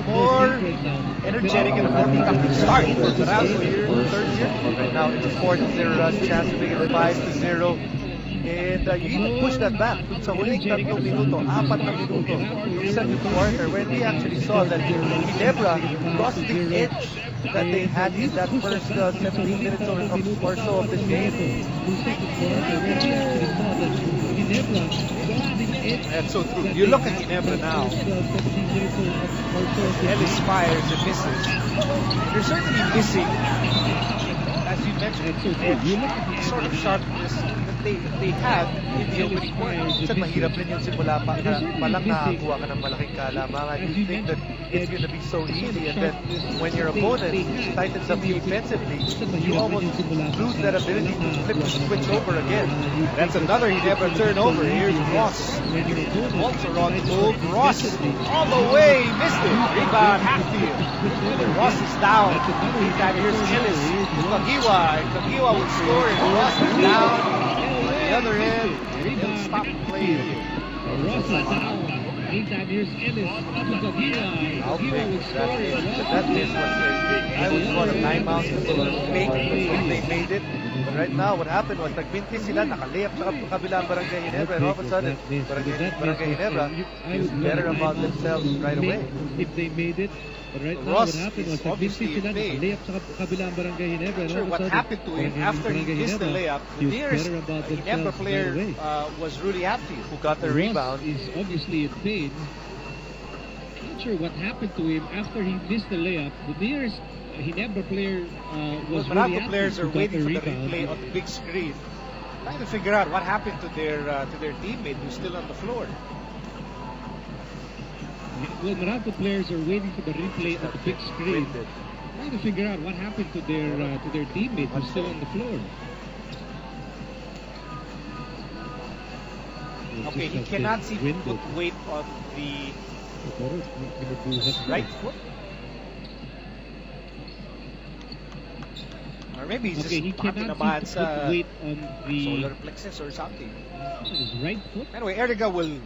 More energetic and a more productive start for Meralco here in the third year. Right now it's a 4-0 run, chance to make it 5-0. And you even push that back sa huling 3 minuto, 4 na minuto yung second quarter, when we actually saw that Ginebra lost the edge that they had in that first 17 minutes or so of this game. That's so true. You look at Ginebra now. Ellis fires and misses. They're certainly missing, as you mentioned, edge, sort of sharpness they had in the opening quarter. Minsan mahirap rin yung simula palang nakakuha ka ng malaking kalamangan. You think that it's going to be so easy, and then when your opponent tightens up defensively, you almost lose that ability to flip the switch over again. That's another Ginebra turnover. Here's Ross. Voltz are on the move. Ross all the way, missed it. Rebound, Hatfield. Ross is down. Meantime, here's Ellis. Kagiwa will score, and Ross is down. The other end, he'll stop playing. Ross is down. Meantime, here's Ellis. How big is that miss was there? I would want a timeout to make if they made it. But right now, what happened was nagbinti sila, nakalayap sa kabilang Barangay Ginebra, and all of a sudden, Barangay Ginebra is better about themselves right away. If they made it. But right now, Ross what happened was obviously layup sa kabilang Barangay Ginebra. Sure, what happened to him after he missed the layup, the nearest Ginebra player was Rudy Hatfield, who got the rebound. Is obviously in pain. Not sure what happened to him after he missed the layup. The nearest Ginebra player was Rudy Hatfield. Players are waiting for the replay on the big screen, trying to figure out what happened to their teammate who's still on the floor. Well, Meralco players are waiting for the replay on the big screen, trying to figure out what happened to their teammate who's still on the floor. Okay, he cannot seem to put weight on the right foot. Or maybe he's he cannot seem to put weight on the solar plexus or something. His right foot. Anyway, Erika will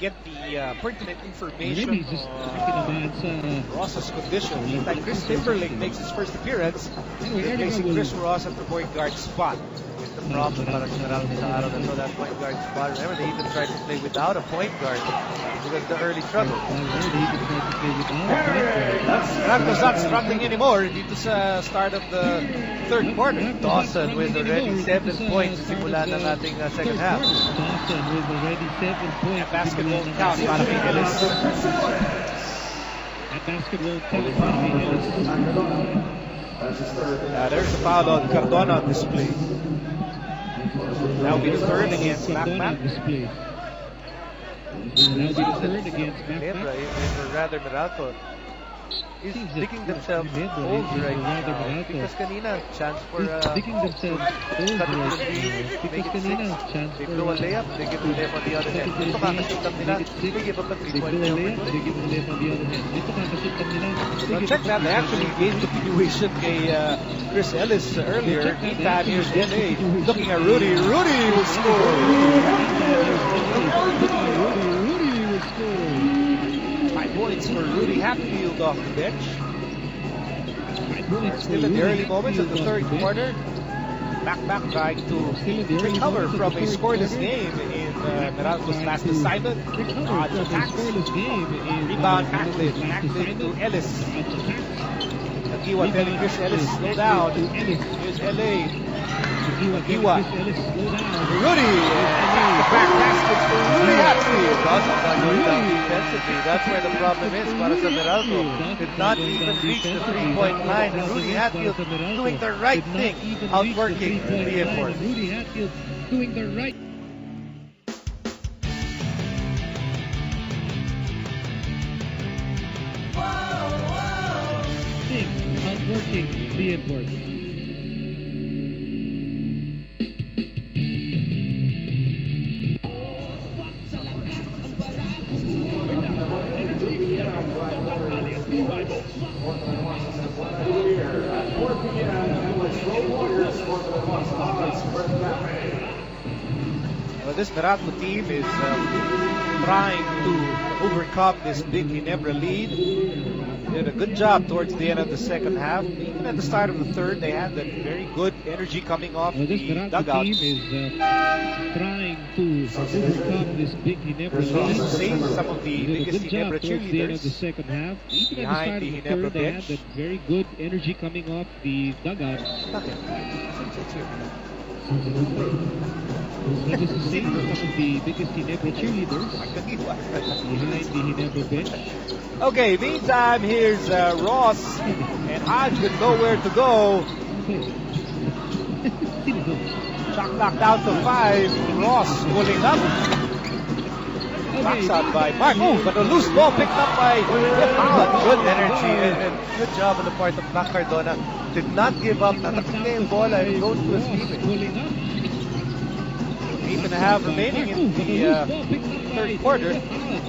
get the pertinent information on Ross's condition. Meantime, Chris Timberlake makes his first appearance, replacing Chris Ross at the point guard spot. It's the problem para sa Meralco sa araw na to, that point guard spot. Remember, they even tried to play without a point guard because of the early struggle. Meralco's not struggling anymore dito sa start of the third quarter. Dawson with already 7 points simula ng ating second half. Dawson with already 7 points. Basketball count para kay Ellis. At basketball count para kay Ellis. There's a foul on Cardona on display. That will be the third against Backpack. That will be the third against Backpack. Or rather Meralco is digging themselves holes right now. Because kanina, chance for digging themselves holes right now. Because kanina, chance for they blow a layup, they give a layup on the other end. Ito kakashoot lang nila, they give up a 3-point layup. They give a layup on the other end. Ito kakashoot lang nila. Check that, they actually gave continuation kay Chris Ellis earlier. Meantime, here's LA looking at Rudy. Rudy will score! Rudy will score! 5 points for Rudy Hatfield off the bench. Still in the early moments of the third quarter. Backpack trying to recover from a scoreless game in Meralco's last assignment. Rebound Hacklin. Hacklin to Ellis. Kagiwa telling Chris Ellis, slow down. Here's LA. Kagiwa. Rudy. Back baskets for Rudy Hatfield. Dawson's not going down defensively. That's where the problem is. Para sa Meralco did not even reach the 3-point line. And Rudy Hatfield doing the right thing, outworking the effort. Rudy Hatfield doing the right thing, outworking the effort. this Meralco team is trying to overcome this big Ginebra lead. Did a good job towards the end of the second half. Even at the start of the third, they had that very good energy coming off This the Meralco dugout. team is trying to overcome this big Ginebra lead. Save some of the Did a biggest good job Ginebra towards the end of the cheerleaders. second half. Even at Behind the the start of the Ginebra third, they had bench. that very good energy coming off the dugout. Bakit? It's here. That is to say, some of the biggest Ginebra cheerleaders behind the Ginebra bench. Okay, meantime, here's Ross and Hodge with nowhere to go. Shot clock down to 5. Ross pulling up. Backs out by Mark. Oh, but a loose ball picked up by Howard. Good energy and good job on the part of Mac Cardona. Did not give up. Natakot niya yung bola and goes to his teammate. Pulling up. 8.5 remaining in the third quarter.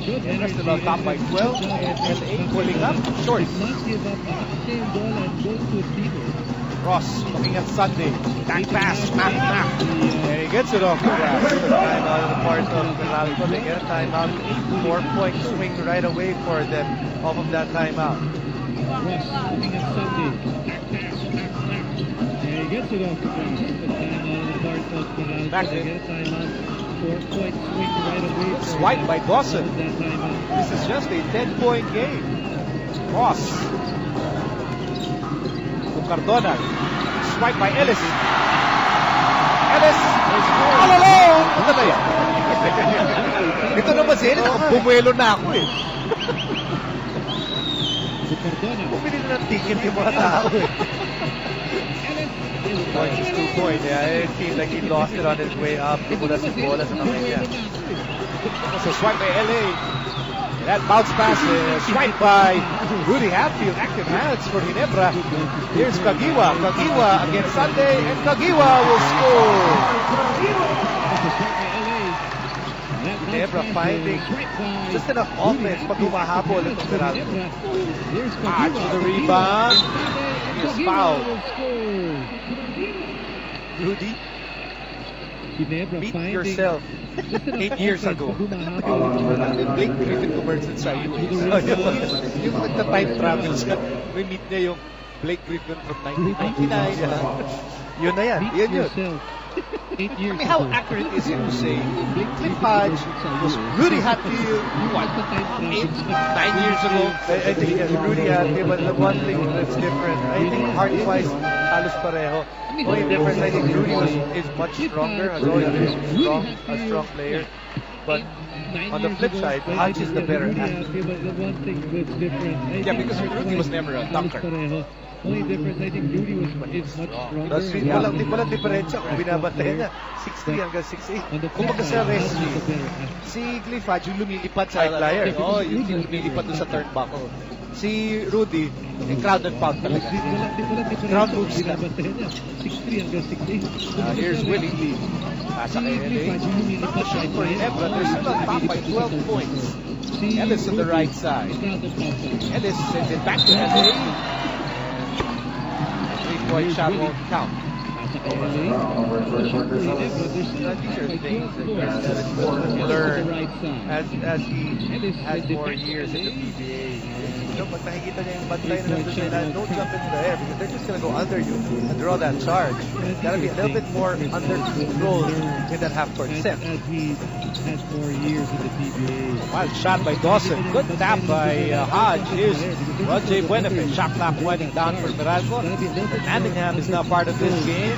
They're still on top by 12. And LA pulling up short. Did not give up the same ball and goes to his teammate. Ross looking at Sunday. Back pass. Smack. And he gets it off the glass. Timeout on the part of Meralco. They get a timeout. 4-point swing right away for them off of that timeout. Ross looking at Sunday. Back pass. And he gets it off the ground. Timeout on the part of Meralco. Back They in. get a timeout. 4-point swing right away. Swipe by Dawson. That timeout. This is just a 10-point game. Ross. To Cardona. Swipe by Ellis. Ellis is all alone. Ano ba yan? Ito naman si Ellis. Bumuelo na ako eh. To Cardona. Bumili na ng ticket yung mga tao eh. Points is 2 points. Yeah, it seemed like he lost it on his way up. Mula sa bola sa kamay niya. So swipe by LA. That bounce pass is swiped by Rudy Hatfield. Active hands for Ginebra. Here's Kagiwa. Kagiwa against Sunday, and Kagiwa will score. Ginebra finding just enough offense pag humahabol at Meralco. Hodge to the rebound. Here's foul. Rudy, meet yourself 8 years ago. Yung Blake Griffin commercial sa US. Yung nagta-time travel siya. May meet niya yung Blake Griffin from 1999. Yun na yan. Yun yun. 8 I years mean, how ago. accurate is it to say Cliff Hodge was Rudy Hatfield, what, 9 years ago? I think Rudy Hatfield, but the one thing that's different, I think heart-wise, halos pareho. Only difference, I think Rudy is much stronger, has always been a strong player. But on the flip side, Hodge is the better athlete. Yeah, because Rudy was never a dunker. Only difference, I think Rudy is much stronger. Walang diferensya kung binabantayan niya. 6'3 hanggang 6'8. Kumbaga sa wrestling, si Cliff Hodge yung lumilipad sa High flyer. Oh, yung lumilipad doon sa turnbuckle. Si Rudy, crowd and pound talaga. Ground moves lang. 6'3 hanggang 6'8. Here's Willie Lee. Nasa kay LA. Shot for Ginebra. They're still on top by 12 points. Ellis on the right side. Ellis sends it back to LA. 3-point shot won't count. These are things that he learn as he has more years in the PBA. You know, pag nakikita niya yung bantay na nandun nila, don't jump into the air because they're just going to go under you and draw that charge. Gotta be a little bit more under control in that half-court set. As he has more years in the PBA. Wild shot by Dawson. Good tap by Hodge. Here's Roger Buenefit. Shot clock winding down for Meralco. Manningham is now part of this game.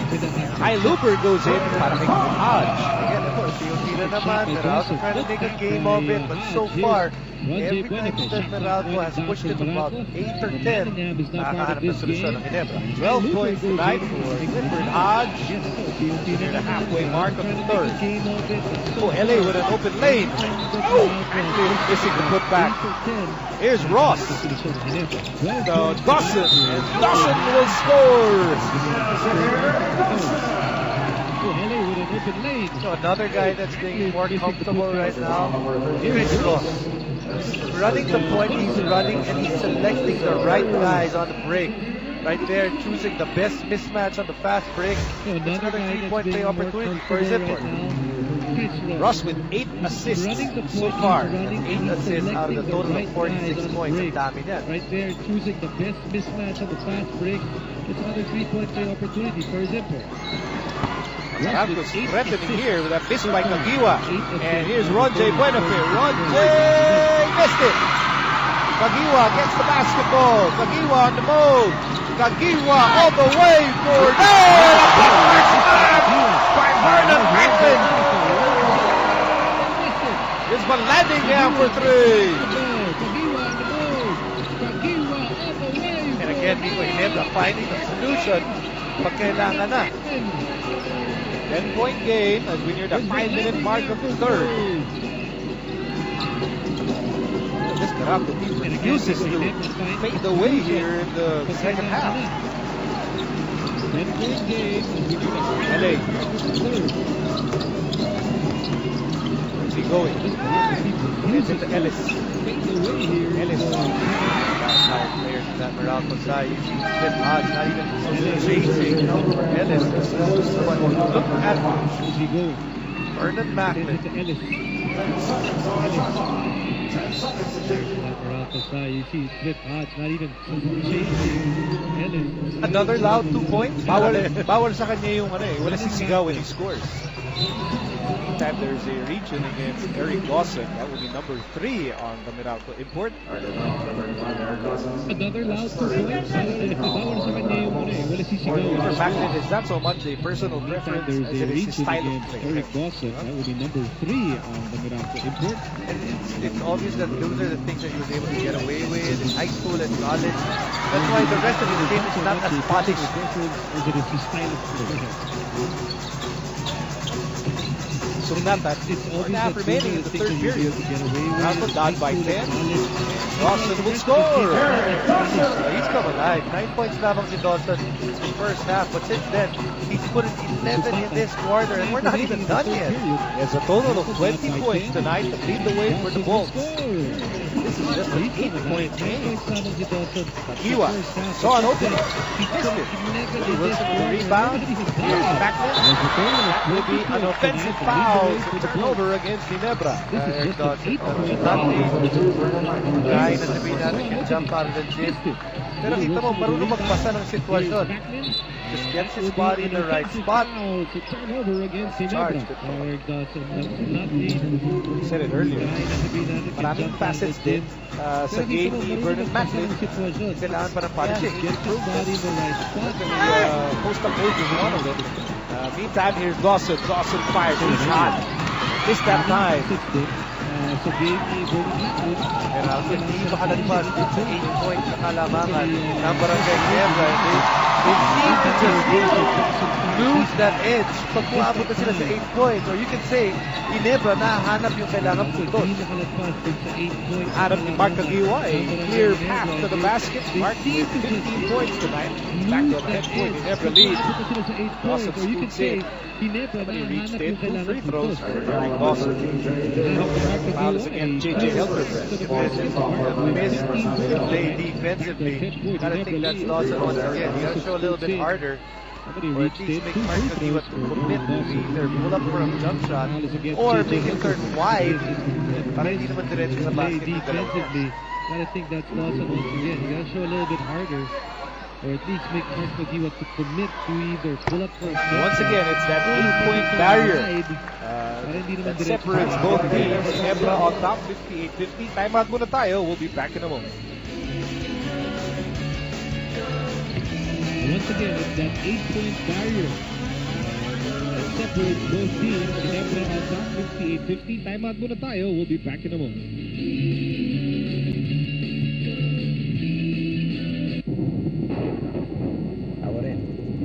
High looper goes in para kay Hodge. Again, unti-unti na naman. Meralco trying to make a game of it, but so far, every time that Meralco has pushed it about 8 or 10, nakakahanap ng solusyon ng Ginebra. 12 points tonight for Clifford Hodge. Near the halfway mark of the third. Oh, LA with an open lane. Oh, actually missing the putback. Here's Ross. So Dawson, and Dawson will score. So another guy that's being more comfortable right now is Ross. Running the point, he's running and he's selecting the right guys on the break. Right there, choosing the best mismatch on the fast break. It's another 3-point play opportunity for Zipper. Russ with 8 assists so far. 8 assists out of the total of 46 points. Ang dami niyan. Right there, choosing the best mismatch of the fast break. It's another 3-point play opportunity for Zipper. Meralco's threatening here with a miss by Kagiwa. And here's Ronjay Buenafe. Ronjay missed it. Kagiwa gets the basketball. Kagiwa on the move. Kagiwa all the way for no! By Vernon Macklin. Here's Malanding down for 3. And again, Nico Ginebra finding a solution pag kailangan na. 10-point game as we near the 5-minute mark of the third. This Meralco team refuses to fade away here in the second half. LA. Where's he going? Gets into Ellis. Ellis. Players in that Meralco side. You see Smith Hodge not even chasing Ellis. But look at Vernon Macklin. You see Smith Hodge not even chasing. Another loud 2 points. Bawal sa kanya yung wala sisigaw when he scores. Anytime there's a region against Eric Dawson, that will be number 3 on the Meralco import. Another loud 2 points. Bawal sa kanya yung wala sisigaw. For Macklin, is not so much a personal preference as it is his style of play. Eric Dawson, that will be number 3 on the Meralco import. And it's obvious that those are the things that he was able to get away with in high school and college. That's why the rest of his game is not as polished. As it is his style of play. So not that it's all half remaining in the third period. Meralco down by 10. Dawson will score. He's come alive. 9 points lamang si Dawson in the first half, but since then he's put in 11 in this quarter, and we're not even done yet. He has a total of 20 points tonight to lead the way for the Voltz. This is just an 8-point game. Kagiwa saw an opening. He missed it. Wilson with the rebound. Here's Macklin. That will be an offensive foul. Turnover against Ginebra. Eric Dawson. Not the guy na sabihin natin can jump out of the gym. Pero kita mo, marunong magbasa ng sitwasyon. Just gets his body in the right spot. Charged. Eric Dawson, We said it earlier. Maraming facets din sa game ni Vernon Macklin. Kailangan pa ng polishing. Post-up move is one of them. Meantime, here's Dawson. Dawson fires. He's hot. Missed that time. Meralco hindi makalagpas dito sa 8 points na kalamangan ng Barangay Ginebra. They seem to just lose that edge pag puabot na sila sa 8 points. Or you can say, Ginebra nahanap yung kailangan puntos. Hanap ni Mark Kagiwa a clear path to the basket. Mark with 15 points tonight. Back to a 10-point Ginebra lead. Dawson scoots in. Somebody reached in. 2 free throws for Eric Dawson. Foul is against J.J. Hildebrand. Missed the play defensively. Gotta think that's Dawson once again. You gotta show a little bit harder. Or at least make Mark Kagiwa to commit to either pull up for a jump shot or make it turn wide para hindi naman diretso sa basket. Defensively, gotta think that's Dawson once again. You gotta show a little bit harder. Or at least make Mark Kagiwa to commit to either pull up for a shot. Once again, it's that 8-point barrier that separates both teams. Ginebra on top, 58-50. Time out muna tayo. We'll be back in a moment. Once again, it's that 8-point barrier that separates both teams. Ginebra on top, 58-50. Time out muna tayo. We'll be back in a moment.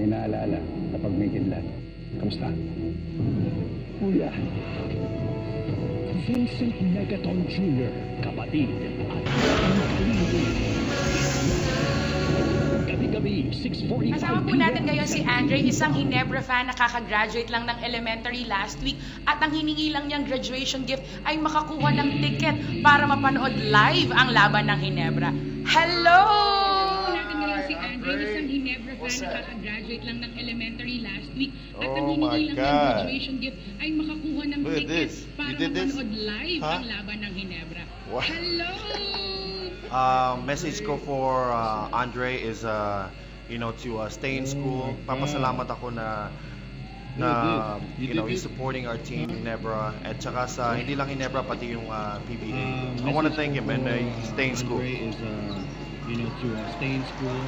Naalala kapag may kidlat. Kamusta? Kuya. Vincent Megaton Jr., kapatid at gabi-gabi, 6:45 Kasama po natin ngayon si Andre, isang Ginebra fan na kakagraduate lang ng elementary last week at ang hiningi lang niyang graduation gift ay makakuha ng ticket para mapanood live ang laban ng Ginebra. Hello! Natin ngayon si Andre, isang Ginebra fan na kakagraduate lang ng elementary last week. At ang Oh my hinihilang ng God. graduation gift ay makakuha ng Look at tickets this. para You did this? mapanood live Huh? ang laban ng Ginebra. What? Hello! Message ko for Andre is to stay in school. Papasalamat ako na he's supporting our team Ginebra at saka sa hindi lang Ginebra pati yung PBA. I want to thank him and stay in school. Andre is to stay in school.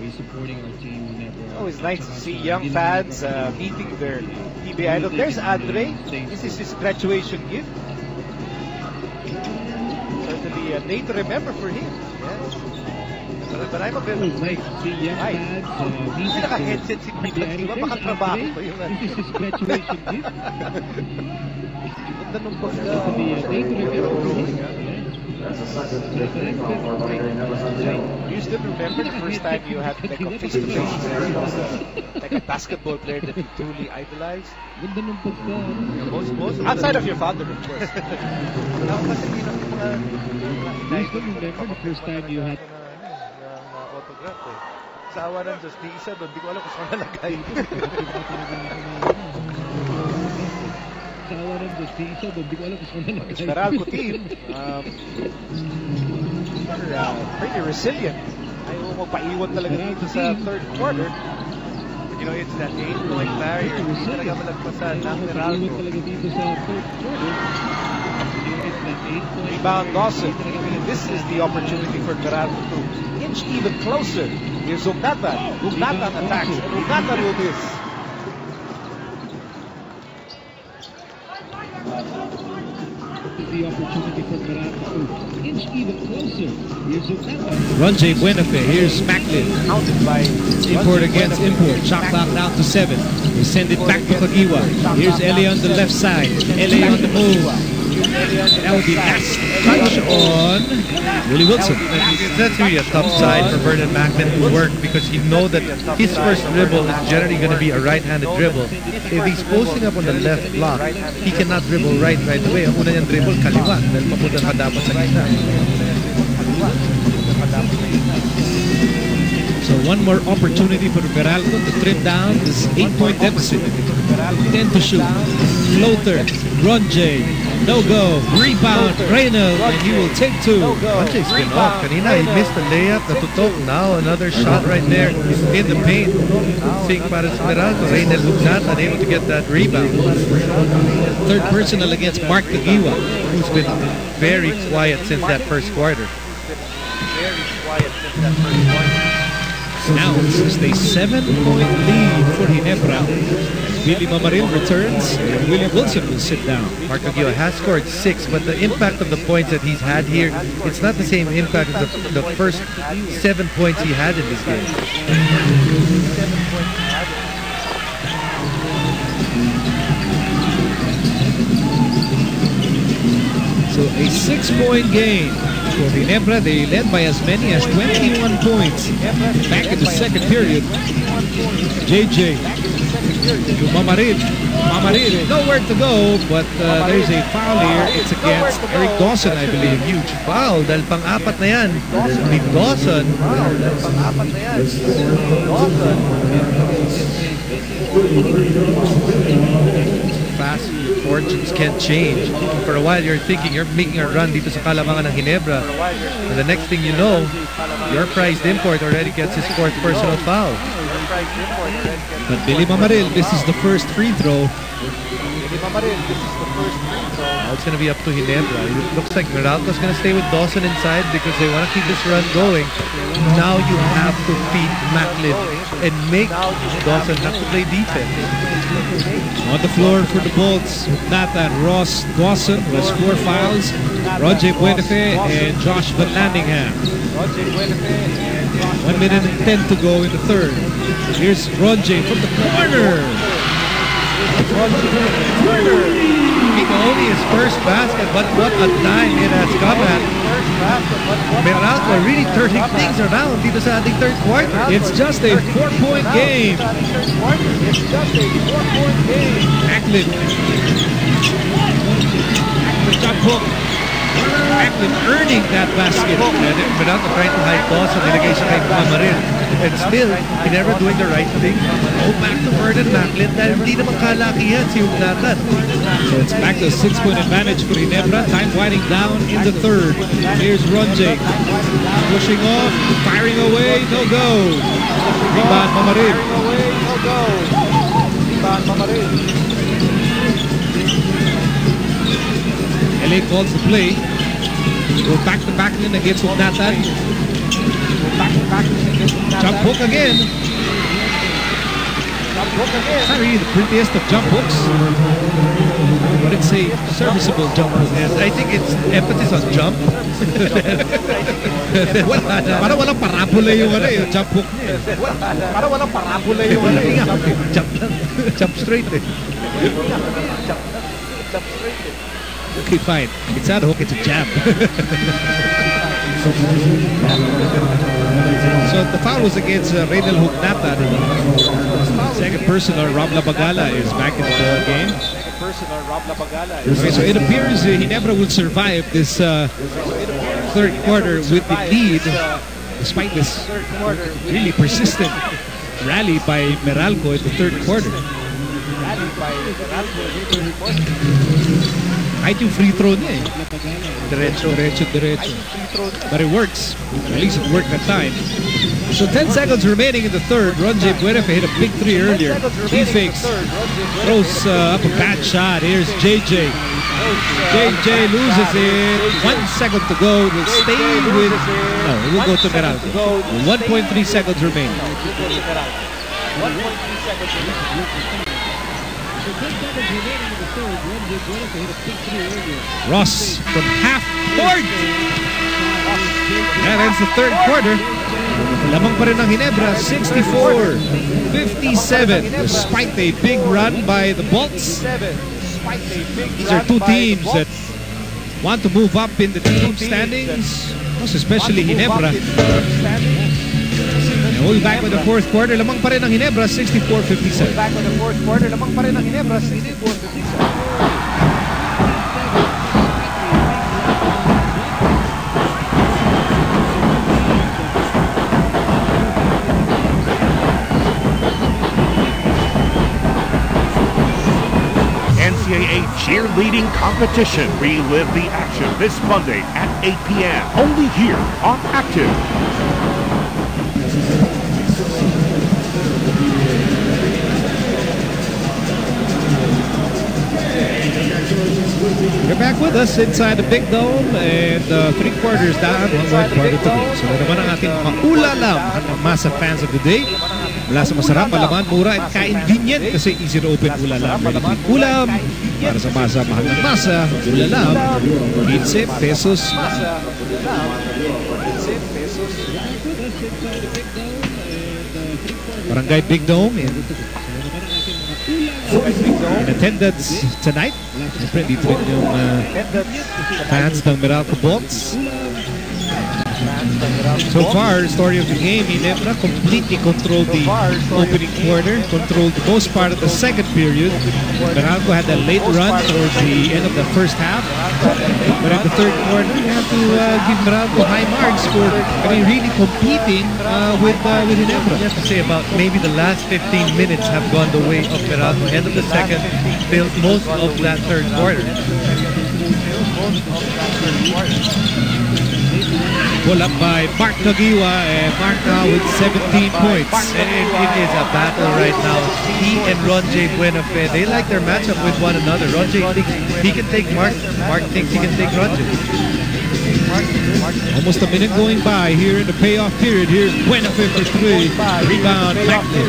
He's supporting our team Ginebra. Always nice to see young fans meeting their PBA idol. There's Andre. This is his graduation gift. Certainly a day to remember for him. Yes. But I'm a bit Nice to see young fans Hindi naka-headset si Mark Lagiwa. Baka trabaho ko yung This is his graduation gift. Ganda nung pagka... Certainly a day to remember for him. Do you still remember the first time you had like a face-to-face like a basketball player that you truly idolized? Ganda nung pagka... Most outside of your father, of course. Ako kasi hindi na Do you still remember the first time you had... autograph eh. Sa awa ng Diyos, di isa doon, di ko alam kung saan nalagay. Sa awa ng Diyos, di isa doon, di ko alam kung saan nalagay. This Meralco team, pretty resilient. Ayaw mo magpaiwan talaga dito sa third quarter. It's that 8-point barrier. Hindi talaga malagpasan ng Meralco. talaga dito sa third quarter. Rebound Dawson. This is the opportunity for Meralco to inch even closer. Here's Ugnatan. Ugnatan attacks, and Ugnatan will miss. The opportunity for Meralco to inch even closer. Here's Ugnatan. Ronjay Buenafe, here's Macklin. Counted by Import against import. Shot clock down to 7. They send it back to Kagiwa. Here's Eli on the left side. Eli on the move. That would be last touch on Willie Wilson. That's really a tough side for Vernon Macklin to work because you know that his first dribble is generally going to be a right-handed dribble. If he's posting up on the left block, he cannot dribble right away. Ang una niyang dribble, kaliwa. Dahil papunta pa dapat sa gitna. So one more opportunity for Meralco to trim down this 8-point deficit. 10 to shoot. Floater. Ronjay. No go. Rebound. Reynolds. And he will take 2. Ronjay's been off. Kanina, he missed the layup. Natutok. Now another shot right there in the paint. Seeing para sa Meralco. Reynolds not unable to get that rebound. Third personal against Mark Kagiwa. Who's been very quiet since that first quarter. Very quiet since that first quarter. Now it's a 7-point lead for Ginebra. Billy Mamaril returns and Willie Wilson will sit down. Mark Kagiwa has scored 6, but the impact of the points that he's had here, it's not the same impact as the first 7 points he had in this game. So a 6-point game for Ginebra. They led by as many as 21 points. Back in the second period, JJ to Mamaril. Mamaril, nowhere to go, but there's a foul here. It's against Eric Dawson, I believe. Huge foul dahil pang-apat na yan. With Dawson. Pang-apat na yan. Dawson. Fast fortunes can't change. For a while, you're thinking you're making a run dito sa kalamangan ng Ginebra. And the next thing you know, your prized import already gets his 4th personal foul. But Billy Mamaril, this is the first free throw. Now it's going to be up to Ginebra. It looks like Meralco's going to stay with Dawson inside because they want to keep this run going. Now you have to feed Macklin and make Dawson have to play defense. On the floor for the Voltz, Nathan Ross Dawson who has 4 fouls, Roger Buenafe and Josh Van Landingham. 1 minute and 10 to go in the third. Here's Roger from the corner. Only his first basket, but what a time it has come at. Meralco really turning things around dito sa ating third quarter. It's just a 4-point game. It's just a 4-point game. Macklin. The jump hook. Macklin earning that basket. Meralco trying to high toss and nilagay siya kay Mamarin. And still, Ginebra doing the right thing. Go back to Vernon Macklin dahil hindi naman kalakihan si Ugnatan. So it's back to a 6-point advantage for Ginebra. Time winding down in the third. Here's Ronjay. Pushing off, firing away, no go. Rebound Mamarin. No go. Rebound Mamarin. LA calls the play. Go back to Macklin against Ugnatan. Jump hook again. It's not really the prettiest of jump hooks, but it's a serviceable jump hook. Yes, I think it's emphasis on jump. Para walang parabola yung jump hook niya. Para walang parabola yung Jump lang. Jump straight eh. Jump straight eh. Okay, fine. It's not a hook, it's a jab. So the foul was against Reynel Hugnatan. Second personal, Rob Labagala is back in the game. Okay, so it appears Ginebra will survive this third quarter with the lead, despite this really persistent rally by Meralco in the third quarter. Kahit yung free throw niya eh. Diretso. But it works. At least it worked that time. So 10 seconds remaining in the third. Ronjay Buenafe hit a big three earlier. He fakes. Throws up a bad shot. Here's JJ. JJ loses it. 1 second to go. It will stay with... No, it will go to Meralco. 1.3 seconds remaining. 1.3 seconds remaining. Ross from half court. That ends the third quarter. Lamang pa rin ng Ginebra, 64-57. Despite a big run by the Voltz. These are two teams that want to move up in the team standings, most especially Ginebra. We'll be back with the fourth quarter. Lamang pa rin ng Ginebra, 64-57. Back with the fourth quarter. Lamang pa rin ng Ginebra, 64-57. NCAA cheerleading competition. Relive the action this Monday at 8 p.m. Only here on Active. You're back with us inside the Big Dome and 3 quarters down, 1 more quarter to go. So na naman ang ating mga ulalam, ang masa fans of the day. Mula sa masarap, malaman, mura at kainvinient kasi easy to open ulalam. Ulam, para sa masa, mahal ng masa, ulalam, 15 pesos. Barangay Big Dome in attendance tonight. Siyempre, dito rin yung fans ng Meralco Voltz. So far, story of the game, Ginebra completely controlled the opening quarter, controlled most part of the second period. Meralco had a late run towards the end of the first half. But in the third quarter, we have to give Meralco high marks for really competing with Ginebra. You have to say about maybe the last 15 minutes have gone the way of Meralco. End of the second, built most of that third quarter. Pull up by Mark Nagiwa, and Mark now with 17 points. And it is a battle right now. He and Ronjay Buenafe, they like their matchup with one another. Ronjay thinks he can take Mark. Mark thinks he can take Ronjay. Almost a minute going by here in the payoff period. Here's Buenafe for 3. Rebound, Macklin.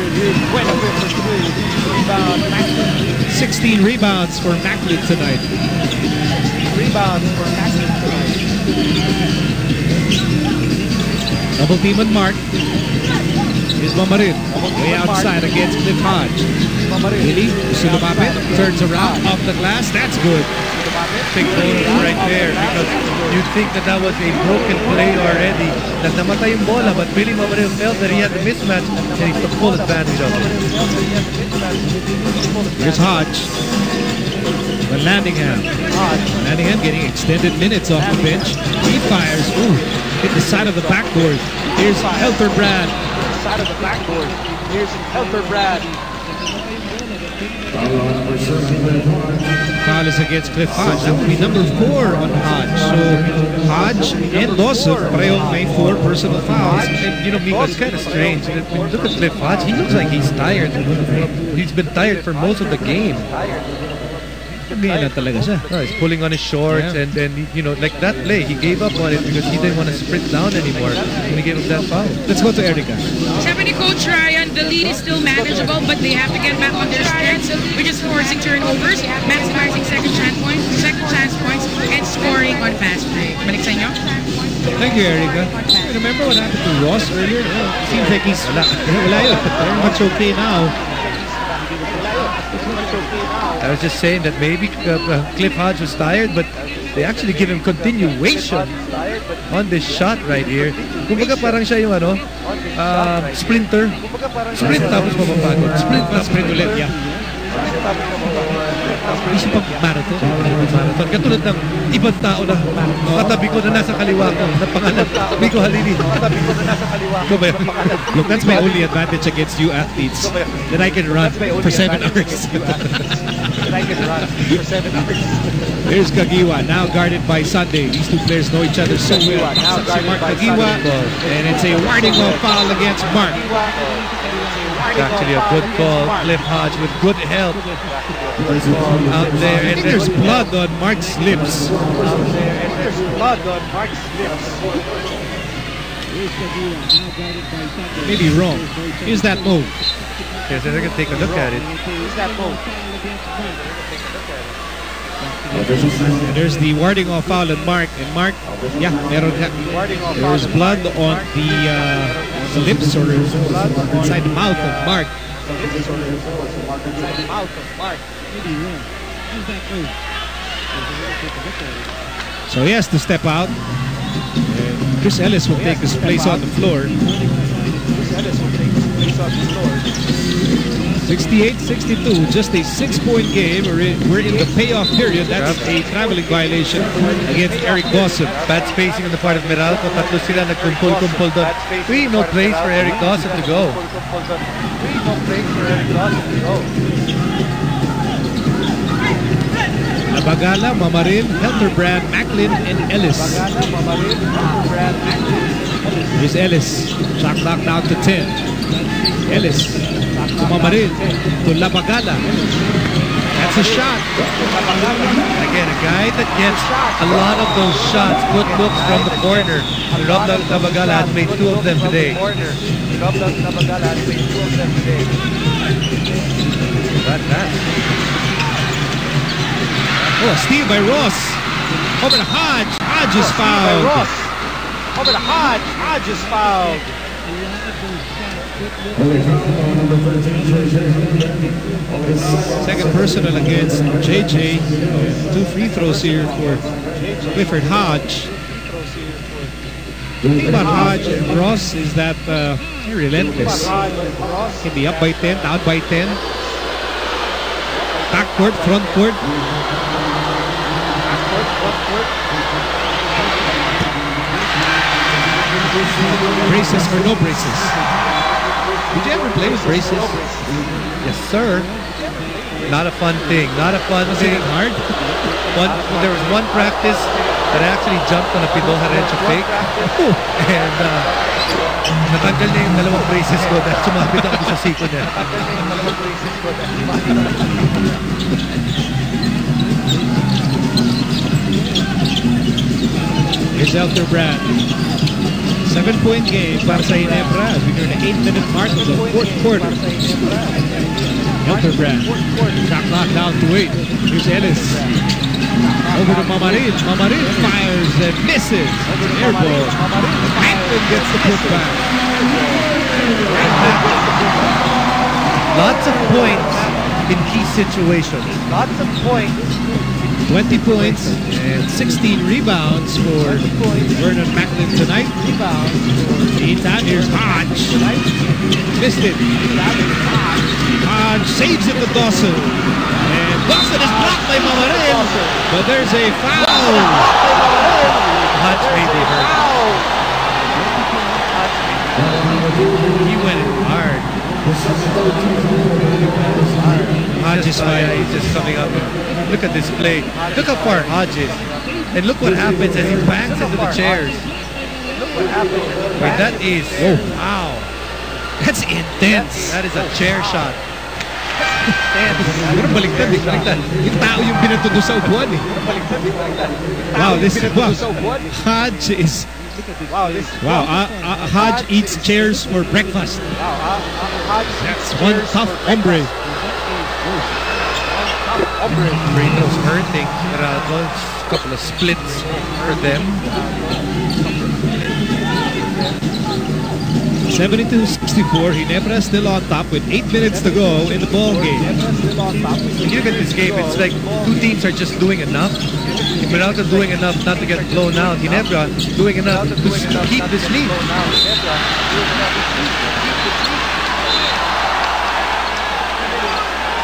16 rebounds for Macklin tonight. Double team on Mark. Here's Mamarin. Way outside against Cliff Hodge. Really? Gusto lumapit. Turns around. Off the glass. That's good. Big bonus right there because you'd think that was a broken play already. That namatay yung bola, but really Mamarin felt that he had the mismatch and he took full advantage of it. Here's Hodge. But Landingham getting extended minutes off the bench. He fires. Ooh, hit the side of the backboard. Here's Helterbrand. Side of the backboard. Here's Helterbrand. Foul is against Cliff Hodge. That would be number 4 on Hodge. So Hodge and Dawson pareho may 4 personal fouls. And, you know, Miko, it's kind of strange. Look at Cliff Hodge. He looks like he's tired. He's been tired for most of the game. He's pulling on his shorts, and you know, like that play, he gave up on it because he didn't want to sprint down anymore when he gave up that foul. Let's go to Erica. Stephanie, Coach Ryan, the lead is still manageable, but they have to get back on their strengths, which is forcing turnovers, maximizing second chance points, and scoring on fast break. Balik sa inyo. Thank you, Erica. Remember what happened to Ross earlier? Seems like he's wala yun. Very much okay now. I was just saying that maybe Cliff Hodge was tired, but they actually give him continuation on this shot right here. Kumbaga parang siya yung ano, sprinter. Sprint tapos mapapagod. Sprint ulit, yeah. Isa pang marathon. Katulad ng ibang tao na katabi ko na nasa kaliwa ko na pangalan Miko Halili. Look, that's my only advantage against you athletes, that I can run for 7 hours. Here's Kagiwa, now guarded by Sunday. These two players know each other so well. Now Mark Kagiwa, and it's a warning of foul against Mark. It's actually a good call. Cliff Hodge with good help out there. I think there's blood on Mark's lips. Maybe wrong. Here's that move. Yes, I can take a look at it. Here's that move. And there's the warding off foul on Mark. And Mark, yeah, there's blood on the lips or inside the mouth of Mark. So he has to step out. And Chris Ellis will take his place on the floor. 68-62, just a 6-point game. We're in the payoff period. That's a traveling violation against Eric Dawson. Bad spacing on the part of Meralco. Tatlo sila nagkumpul-kumpul doon. No place for Eric Dawson to go. Nabagala, Mamarin, Helterbrand, Macklin, and Ellis. Here's Ellis. Shot clock down to 10. Ellis to Mamarin to Labagala. That's a shot. Again, a guy that gets a lot of those shots, good looks from the corner. Rob Labagala has made 2 of them today. Oh, a steal by Ross. Over to Hodge. Hodge is fouled. Over to Hodge. Hodge is fouled. Second personal against JJ. 2 free throws here for Clifford Hodge. The thing about Hodge and Ross is that they're relentless. Can be up by 10, down by 10. Back court, front court. Braces or no braces? Did you ever play with braces? Yes, sir. Not a fun thing. Not a fun thing. Hard? There was one practice that I actually jumped on a Pidoha Rencha fake. And natanggal niya yung dalawang braces ko dahil sumabit ako sa siko niya. Here's Helterbrand. 7-point game para sa Ginebra as we near the 8-minute mark of the 4th quarter. Helterbrand. Shot clock down to 8. Here's Ellis. Over to Mamarin. Mamarin fires and misses. Air ball. Macklin gets the putback. Lots of points in key situations. Lots of points. 20 points and 16 rebounds for Vernon Macklin tonight. Meantime, here's Hodge. Missed it. Hodge saves it to Dawson. And Dawson is blocked by Mamarin. But there's a foul. Hodge may be hurt. He went in hard. Hodge is fine. He's just coming up. Look at this play. Look how far Hodge is. And look what happens as he bangs into the chairs. Wait, that is... Oh, wow. That's intense. That is a chair shot. Pero baliktad eh. Yung tao yung binato doon sa upuan eh. Wow, this is... Wow. Hodge is... Wow, Hodge eats chairs for breakfast. That's one tough hombre. Brito's hurting. Meralco, a couple of splits for them. 72-64. Ginebra still on top with 8 minutes to go in the ball game. If you look at this game, it's like two teams are just doing enough. Meralco doing enough not to get blown out. Ginebra doing enough to keep this lead.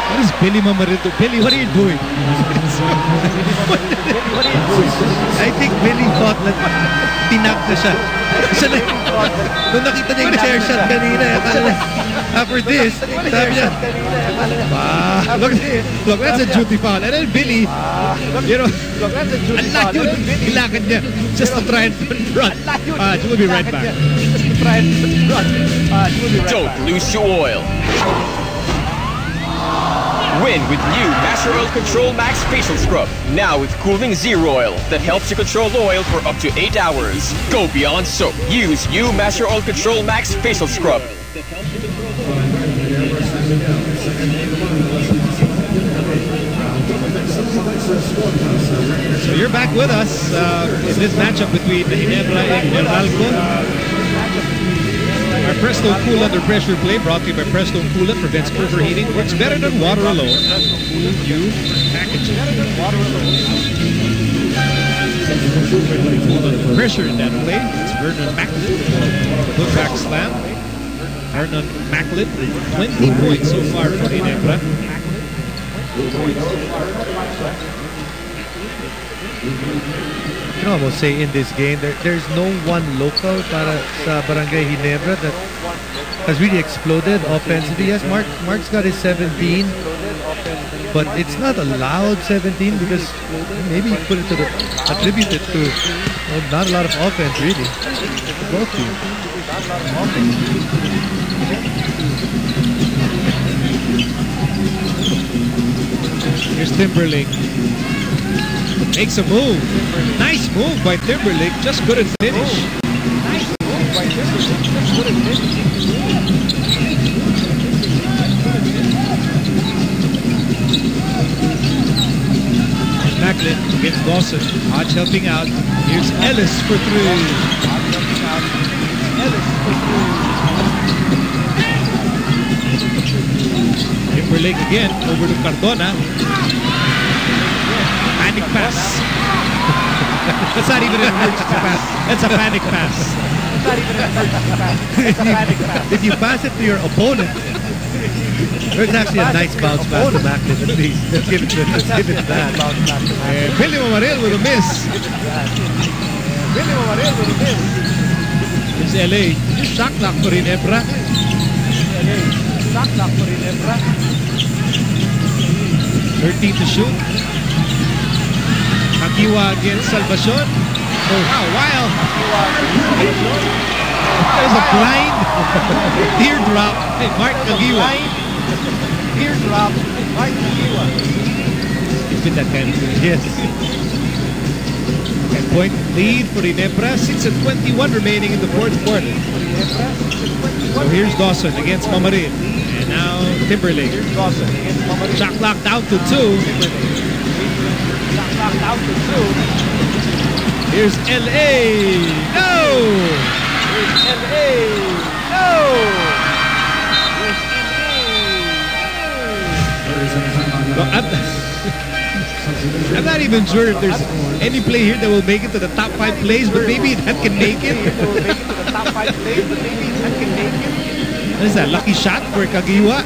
What is Billy Mamarito? Billy, what are you doing? I think Billy thought that tinap na siya. Nung nakita niya yung chair shot kanina, after this, sabi niya, look, that's a duty foul. And then Billy, you know, ilakad niya just to try and front. She will be right back. Don't lose your oil. Win with new Master Oil Control Max Facial Scrub. Now with cooling zero oil that helps you control oil for up to 8 hours. Go beyond soap. Use new Master Oil Control Max Facial Scrub. So you're back with us in this matchup between Ginebra and Meralco. Our Presto Cool Under Pressure play brought to you by Presto Coolant. Prevents overheating. Works better than water alone. New packaging. Cool Under Pressure in that play. It's Vernon Macklin. Putback slam. Vernon Macklin with 20 points so far for Ginebra. You can almost say in this game there's no one local para sa Barangay Ginebra that has really exploded offensively. Yes, Mark's got his 17, but it's not a loud 17 because maybe you put it to attribute it to not a lot of offense really. Both teams. Here's Timberlake. Makes a move. Nice move by Timberlake. Just couldn't finish. Nice move by Timberlake. Just couldn't finish. Macklin against Dawson. Hodge helping out. Here's Ellis for three. Timberlake again over to Cardona. Panic pass. That's not even an emergency pass. That's a panic pass. That's not even an emergency pass. That's a panic pass. If you pass it to your opponent, there's actually a nice bounce pass to Macklin at least. Let's give it that. Billy Mamaril with a miss. Billy Mamaril with a miss. It's LA. Shot clock for Ginebra. Shot clock for Ginebra. 13 to shoot. Kagiwa against Salvacion. Oh, wow, wild. There's a blind teardrop. Hey, Mark Kagiwa. Teardrop. Mark Kagiwa. He's been that kind of thing. Yes. 10-point lead for Ginebra. 6:21 remaining in the fourth quarter. So here's Dawson against Mamarin. And now Timberlake. Shot clock down to 2. Here's LA. No! Here's LA. No! Well, I'm not even sure if there's any play here that will make it to the top 5 plays, but maybe that can make it. What is that? Lucky shot for Kagiwa?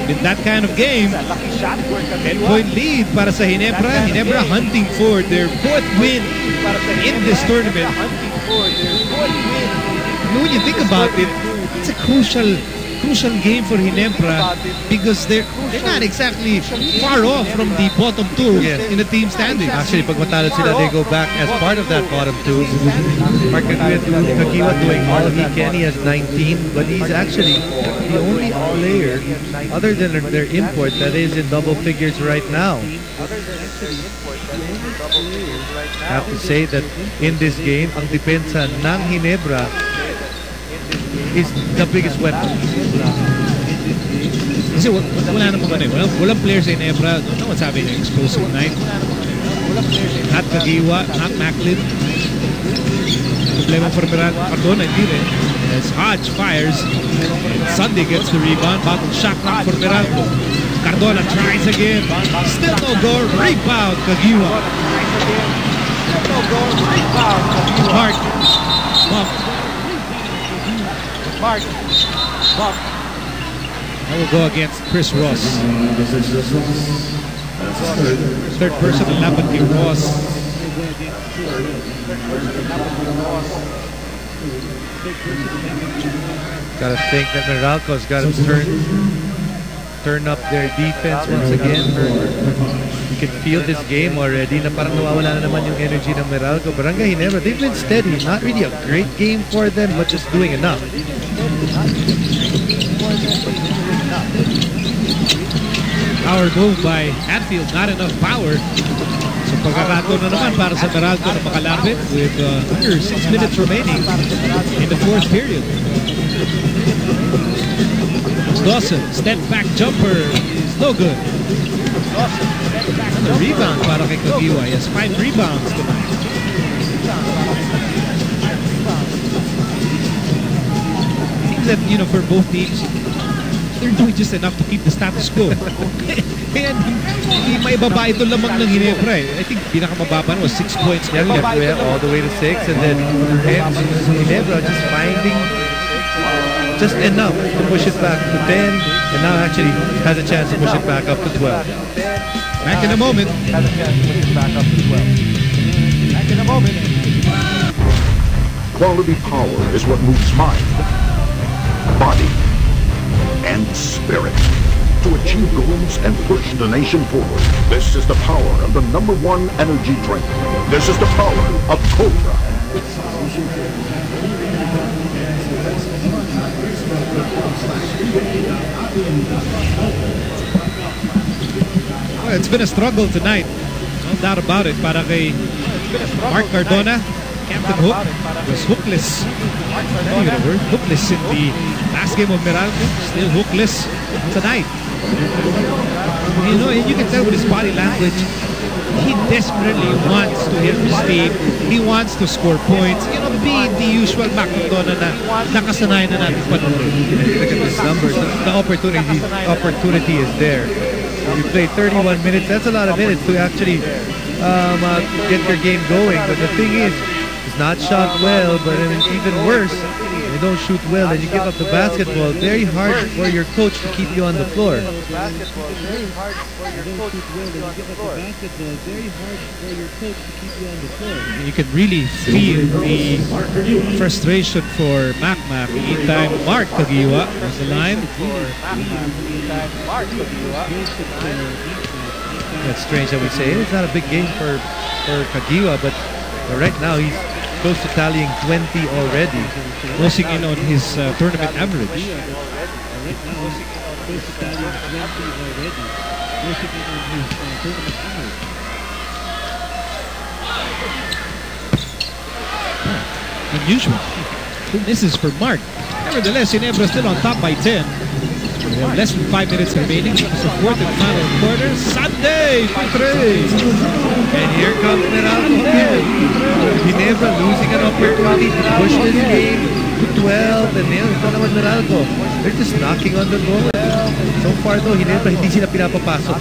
in that kind of game. 10-point lead para sa Ginebra. Ginebra hunting for their 4th win in this tournament. When you think about it, it's a crucial game for Ginebra because they're not exactly far off from the bottom 2 in the team standings. Actually, pag matalo sila, they go back as part of that bottom 2. Mark Kagiwa doing all he can. He has 19, but he's actually the only player other than their import that is in double figures right now. I have to say that in this game, ang depensa ng Ginebra is the biggest weapon. Kasi wala namang walang players in Ginebra. Don't know what's having an explosive night. Not Kagiwa, not Macklin. Problema for Meralco. Cardona, hindi rin. As Hodge fires, Sunday gets the rebound. Battle shot clock for Meralco. Cardona tries again. Still no goal. Rebound, Kagiwa. Still no goal. Rebound, Kagiwa. Mark. Bump. Mark. Bump. I will go against Chris Ross. Third person will happen to Ross. Gotta think that Meralco's got to turn up their defense once again. You can feel this game already na parang nawawala na naman yung energy ng Meralco. Barangay Ginebra, they've been steady. Not really a great game for them, but just doing enough. Power move by Hatfield, not enough power. So pagkakataon na naman para sa Meralco na makalapit with under 6 minutes remaining in the 4th period. Dawson, step back jumper is no good. And the rebound para kay Kagiwa. He has 5 rebounds tonight. Seems that, for both teams, they're doing just enough to keep the status quo. Kaya hindi maibaba ito lamang ng Ginebra eh. I think pinakamababa was 6 points. Yeah, all the way to 6, and then Ginebra just finding just enough to push it back to 10, and now actually has a chance to push it back up to 12. Back in a moment. Has a chance to push it back up to 12. Back in a moment. Quality power is what moves mind, body, and spirit to achieve goals and push the nation forward. This is the power of the #1 energy drink. This is the power of Cobra. Well, it's been a struggle tonight. No doubt about it. Para kay Mark Cardona, Captain Hook, was hookless. Hookless in the last game of Meralco. Still hookless tonight. And you can tell with his body language, he desperately wants to help his team. He wants to score points. Be the usual Mark Cardona na nakasanayan na natin panoorin. Look at these numbers. The opportunity is there. You played 31 minutes. That's a lot of minutes to actually get your game going. But the thing is, it's not shot well. But I mean, even worse, you don't shoot well and you give up the basketball. Very hard for your coach to keep you on the floor. You can really feel the frustration for Mac. Meantime, Mark Kagiwa on the line. That's strange that we say it's not a big game for Kagiwa, but right now he's close to tallying 20 already. Closing in on his tournament average. Unusual. This is for Mark. Nevertheless, Ginebra still on top by 10. We have less than 5 minutes remaining. It's the 4th and final quarter. Sunday for 3. And here comes Meralco again. Ginebra losing an opportunity to push this game 12, and yun, ito naman Meralco. They're just knocking on the door. So far though, Ginebra, hindi sila pinapapasok.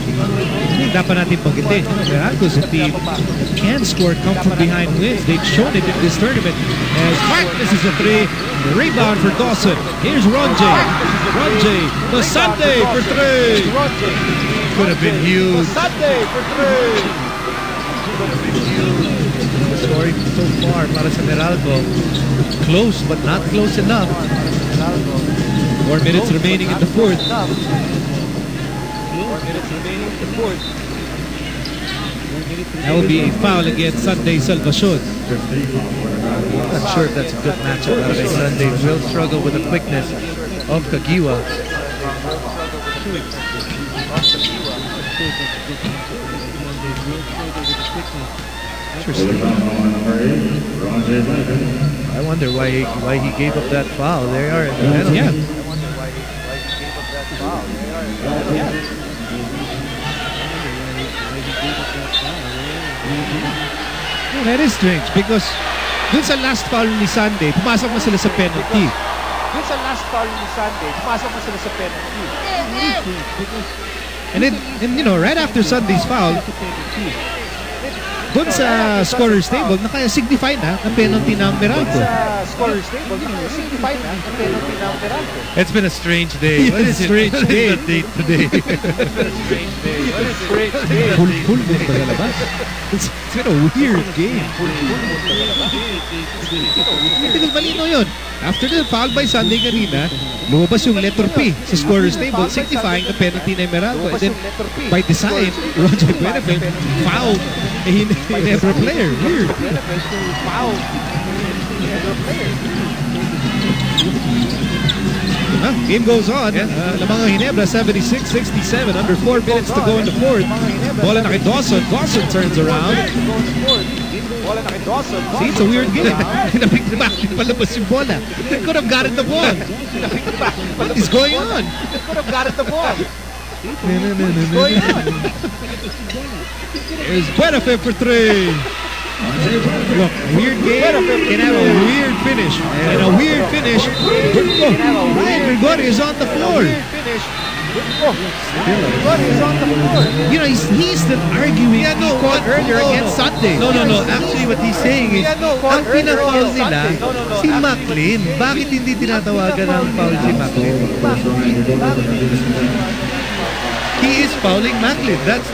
Dapat natin pagkitin. Meralco is a team that can score, come from behind wins. They've shown it in this tournament. As Mark, this is a 3. The rebound for Dawson. Here's Ronjay. Ronjay to Sunday for 3. Could have been huge. Sunday for 3. Scoring so far para sa Meralco. Close but not close enough. 4 minutes remaining in the fourth. 4 minutes remaining in the fourth. That would be a foul against Sunday Salvacion. Not sure if that's a good matchup para kay Sunday. Will struggle with the quickness of Kagiwa. I wonder why he gave up that foul. They are in the penalty. Yeah. Oh, that is strange because dun sa last foul ni Sunday, pumasok na sila sa penalty. Dun sa last foul ni Sunday, pumasok na sila sa penalty. And then, you know, right after Sunday's foul, dun sa scorer's table, naka-signify na ang penalty ng Meralco. Sa scorer's table, naka-signify na ang penalty ng Meralco. It's been a strange day. What is it? Strange day. What is the date today? Full moon ba lalabas? It's been a weird game. Tigil malino yun. After the foul by Sunday kanina, lumabas yung letter P sa scorer's table, signifying the penalty ng Meralco. And then, by design, Roger Buenafel fouled a Ginebra player. Weird. Game goes on. Lamang Ginebra 76-67. Under 4 minutes to go in the fourth. Bola na kay Dawson. Dawson turns around. See, it's a weird game. Pinapik back. Palabas yung bola. They could have gotten the ball. What is going on? They could have gotten the ball. There's Buenafel for 3. Look, weird game can have a weird finish. And a weird finish. Ryan Gregorio is on the floor. You know, he's still arguing he called earlier against Sunday. No. Actually, what he's saying is, ang pina-foul nila, si Macklin. Bakit hindi tinatawagan ng foul si Macklin? He is fouling Macklin. That's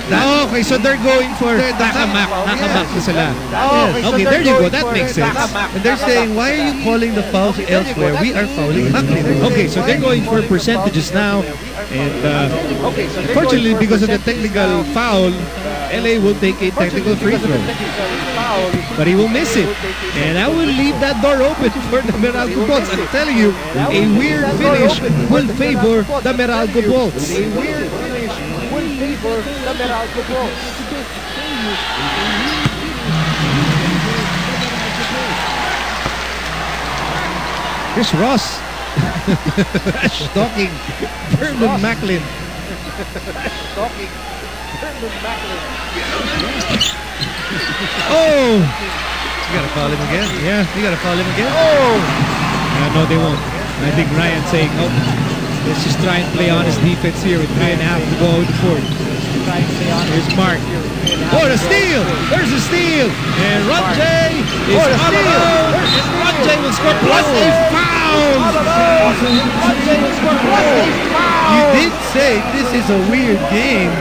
okay, so they're going for nakamak na sila. Okay, there you go. That makes sense. And they're saying, why are you calling the fouls elsewhere? We are fouling Macklin. Okay, so they're going for percentages now. And unfortunately, because of the technical foul, LA will take a technical free throw. But he will miss it. And I will leave that door open for the Meralco Voltz. I'm telling you, a weird finish will favor the Meralco Voltz. Here's Ross. Stalking Vernon Macklin. Oh! You gotta foul him again. Yeah. You gotta foul him again. Oh! No, they won't. I think Ryan's saying, oh, let's just try and play honest defense here with 3.5 to go in the fourth. Here's Mark. Oh, the steal! There's a steal! And Ronjay is all alone! And Ronjay will score plus a foul! You did say this is a weird game.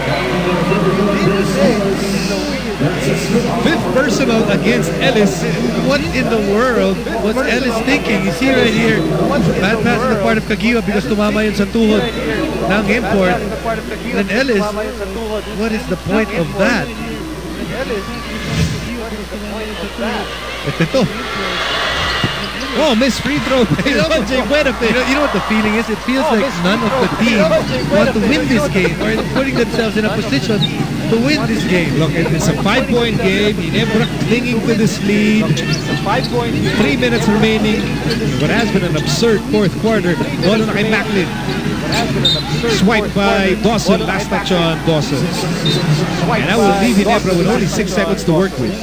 Fifth personal against Ellis. What in the world was Ellis thinking? You see right here, bad pass on the part of Kagiwa because tumama yun sa tuhod ng import. Then Ellis, what is the point of that? Ito. Oh, miss free throw by Roger Buenafel. You know what the feeling is? It feels like none of the team want to win this game or putting themselves in a position to win this game. Look, it's a 5-point game. Ginebra clinging to this lead. 3 minutes remaining. What has been an absurd fourth quarter. Bola na kay Macklin. Swiped by Dawson. Last touch on Dawson. And that will leave Ginebra with only 6 seconds to work with.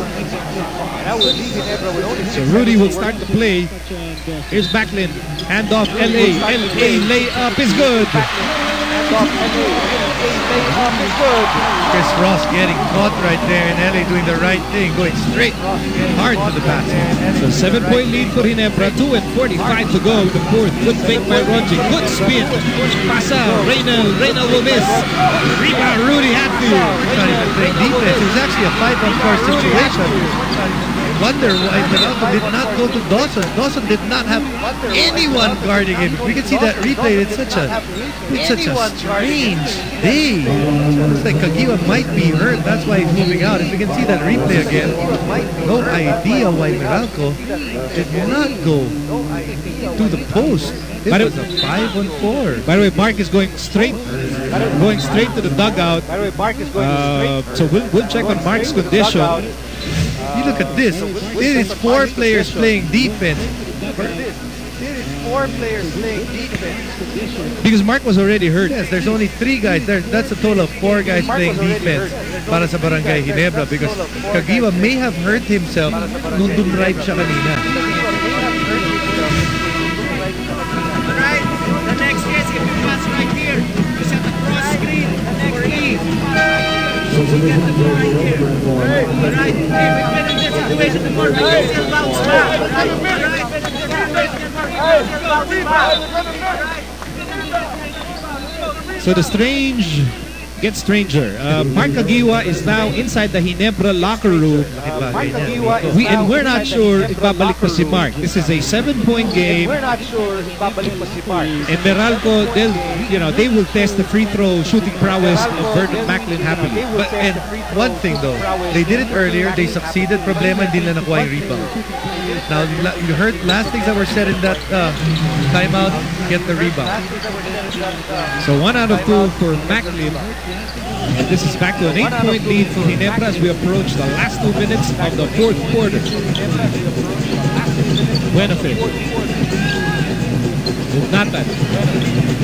So Rudy will start to play. Here's Macklin. Hand off LA. LA layup is good. Chris Ross getting caught right there, and LA doing the right thing, going straight hard to the basket. So 7-point lead for Ginebra, 2:45 to go. The fourth, good fake by Roger, good spin. Pasa, Reynal will miss. Rebound, Rudy Hatfield. Not even playing defense. It was actually a 5-on-4 situation. Wonder why Meralco did not go to Dawson. Dawson did not have anyone guarding him. We can see that replay. It's such a strange day. Looks like Kagiwa might be hurt. That's why he's moving out. If we can see that replay again, no idea why Meralco did not go to the post. It was a 5-on-4. By the way, Mark is going straight to the dugout. So we'll check on Mark's condition. You look at this. It is 4 players playing defense. Because Mark was already hurt. Yes, there's only 3 guys there. That's a total of 4 guys playing defense para sa Barangay Ginebra because Kagiwa may have hurt himself nung dumrive siya kanina. Alright, the next is if you pass right here, you set the cross screen for E. So you get the ball right here. Alright, we've been in this situation before, but you still bounce back. So the strange gets stranger. Mark Kagiwa is now inside the Ginebra locker room. We're not sure if babalik pa si Mark. This is a 7-point game. And Meralco, they will test the free throw shooting prowess of Vernon Macklin happily. And one thing though, they did it earlier. They succeeded. Problema, hindi nila nakuha yung rebound. Now you heard last things that were said in that timeout. Get the rebound. So 1 out of 2 for Macklin. And this is back to an 8-point lead for Ginebra as we approach the last 2 minutes of the 4th quarter. Benefit. Nathan.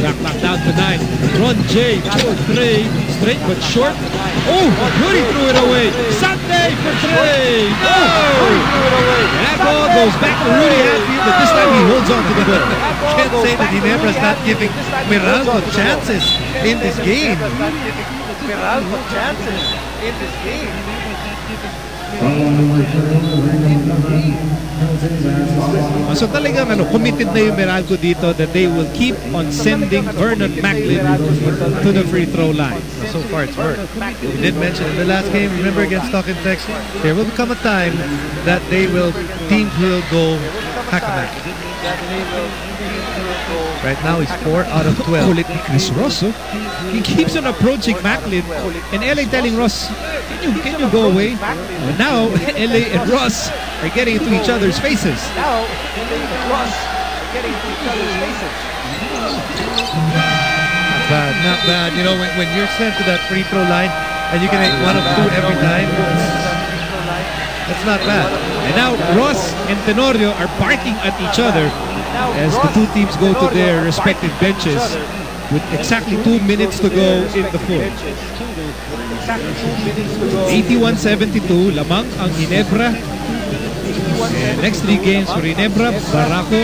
Knocked down to 9. Ron J. 4-3. Straight but short. Oh, Rudy threw it away. Sunday for 3. No! And that ball goes back to Rudy Hatfield, but this time he holds on to the ball. Can't say that Ginebra is not giving Meralco chances in this game. So talagang committed na yung Meralco dito that they will keep on sending Vernon Macklin to the free throw line. So far it's worked. We did mention in the last game, remember against Talk and Text, there will come a time that teams will go hack-a-mack. Right now he's 4 out of 12. Kulit ni Chris Ross. He keeps on approaching Macklin and LA telling Ross, can you go away? And now LA and Ross are getting into each other's faces. Not bad. You know, when you're sent to that free throw line and you can make 1 of 2 every time, that's not bad. And now Ross and Tenorio are barking at each other as the 2 teams go to their respective benches with exactly 2 minutes to go in the 4th. 81-72, lamang ang Ginebra. And next 3 games for Ginebra, Meralco,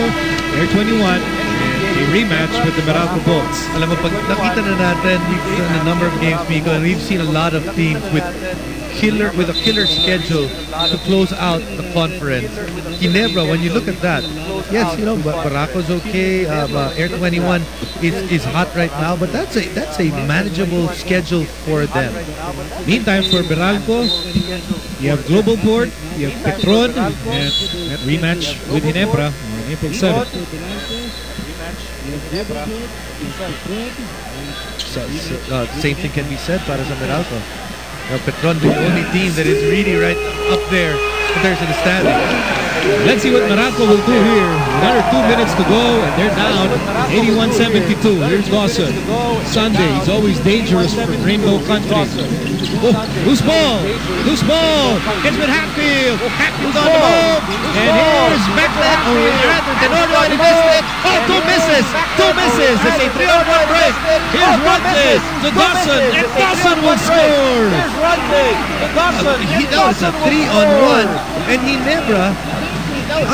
Air 21, and a rematch with the Meralco Voltz. Alam mo, pag nakita na natin, we've done a number of games, Miko, and we've seen a lot of teams with a killer schedule to close out the conference. Ginebra, when you look at that, yes, you know, Meralco's okay. Air 21 is hot right now, but that's a manageable schedule for them. Meantime, for Meralco, you have Global Port, you have Petron, and rematch with Ginebra on April 7th. Same thing can be said para sa Meralco. Petron, the only team that is really right up there in terms of the standing. Let's see what Meralco will do here. Another 2 minutes to go, and they're down 81-72. Here's Dawson. Sunday, he's always dangerous for Rainbow Country. Oh, loose ball. Loose ball. Gets with Hatfield. Hatfield's on the move. And here's Macklin. Tenorio, and he missed it. Oh, 2 misses. 2 misses. It's a 3-on-1 break. Here's Rodney to Dawson. And Dawson will score. That was a 3-on-1, and Ginebra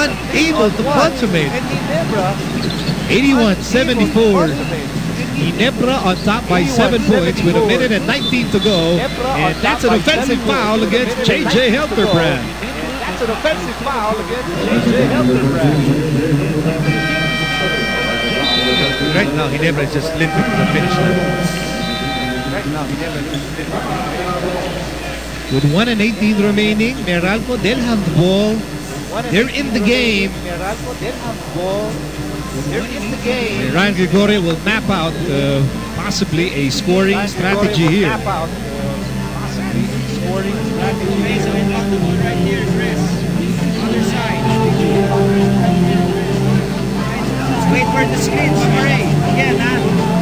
unable to consummate. 81-74. Ginebra on top by 7 points with 1 minute and 19 to go. And that's an offensive foul against JJ Helterbrand. That's an offensive foul against JJ Helterbrand. Right now, Ginebra is just limping to the finish line. Right now, Ginebra is just limping to the finish line. With 1 and 18 remaining, Meralco, they'll have the ball. They're in the game. Meralco, they'll have the ball. They're in the game. Ryan Gregorio will map out possibly a scoring strategy here. Possibly scoring strategy. So we got the ball right here, Chris. Other side. Let's wait for the screen, Pamaray. Again,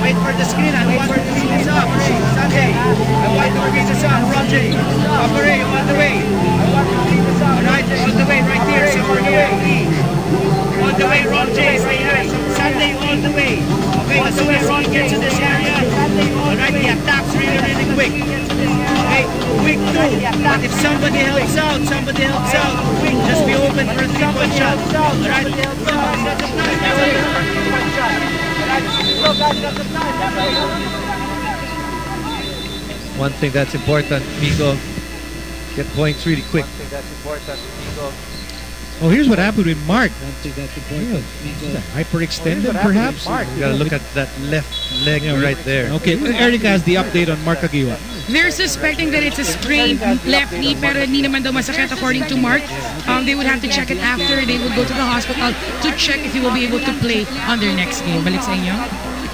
wait for the screen. I want to read this up. Sunday. I want to read this up. Roger. Pamaray, on the way. I want to read this up. Alright, on the way right here. So we're here. On the way, Ron J, right here. Sunday, on the way. Okay, on the way, Ron gets to this area. Alright, the attack's really, really quick. Okay, quick too. But if somebody helps out, just be open for a 3-point shot. Alright? One thing that's important, Migo, get points really quick. One thing that's important, Migo. Oh, here's what happened with Mark. Hyperextended, perhaps? You gotta look at that left leg right there. Okay, Erica has the update on Mark Agiwa. They're suspecting that it's a sprained left knee, pero hindi naman daw masakit according to Mark. They would have to check it after. They would go to the hospital to check if he will be able to play on their next game. Balik sa inyo?